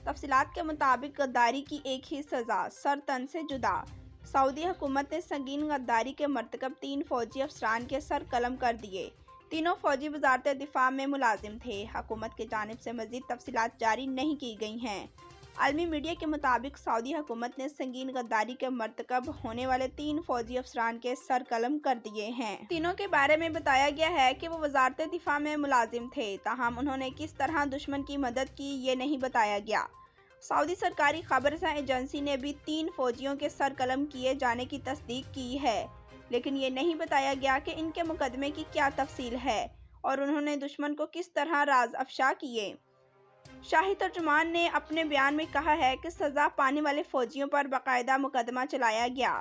तफसीलात के मुताबिक गद्दारी की एक ही सज़ा, सर तन से जुदा। सऊदी हुकूमत ने संगीन गद्दारी के मर्तकब 3 फौजी अफसरान के सर कलम कर दिए। तीनों फौजी वजारत दिफा में मुलाजिम थे। हुकूमत की जानिब से मज़ीद तफसीलात जारी नहीं की गई हैं। आलमी मीडिया के मुताबिक सऊदी हुकूमत ने संगीन गद्दारी के मर्तकब होने वाले 3 फौजी अफसरान के सर कलम कर दिए हैं। तीनों के बारे में बताया गया है कि वो वजारत दिफा में मुलाजिम थे, ताहम उन्होंने किस तरह दुश्मन की मदद की ये नहीं बताया गया। सऊदी सरकारी खबरसां एजेंसी ने भी 3 फौजियों के सर कलम किए जाने की तस्दीक की है, लेकिन ये नहीं बताया गया कि इनके मुकदमे की क्या तफसील है और उन्होंने दुश्मन को किस तरह राज अफशा किए। शाही तर्जुमान ने अपने बयान में कहा है कि सज़ा पाने वाले फौजियों पर बाकायदा मुकदमा चलाया गया,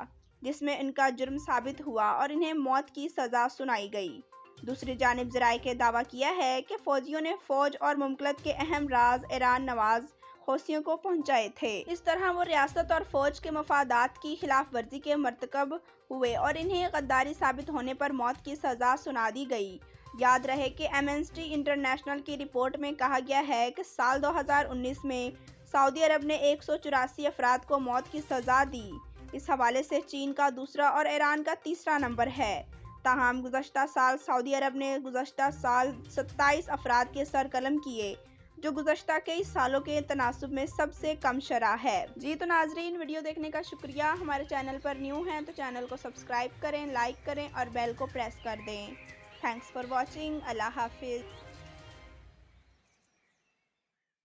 जिसमें इनका जुर्म साबित हुआ और इन्हें मौत की सज़ा सुनाई गई। दूसरी जानिब ज़राए के दावा किया है कि फौजियों ने फौज और मुमलकत के अहम राज ईरान नवाज हौसियों को पहुंचाए थे। इस तरह वो रियासत और फौज के मफादात की खिलाफ वर्जी के मर्तकब हुए और इन्हें गद्दारी साबित होने पर मौत की सज़ा सुना दी गई। याद रहे कि एमनेस्टी इंटरनेशनल की रिपोर्ट में कहा गया है कि साल 2019 में सऊदी अरब ने 184 अफराद को मौत की सज़ा दी। इस हवाले से चीन का दूसरा और ईरान का तीसरा नंबर है। ताहम गुज़श्ता साल सऊदी अरब ने गुज़श्ता साल 27 अफराद के सर कलम किए, जो गुज़श्ता कई सालों के तनासुब में सबसे कम शरह है। जी तो नाजरीन, वीडियो देखने का शुक्रिया। हमारे चैनल पर न्यू हैं तो चैनल को सब्सक्राइब करें, लाइक करें और बेल को प्रेस कर दें। Thanks for watching. अल्लाह हाफिज़।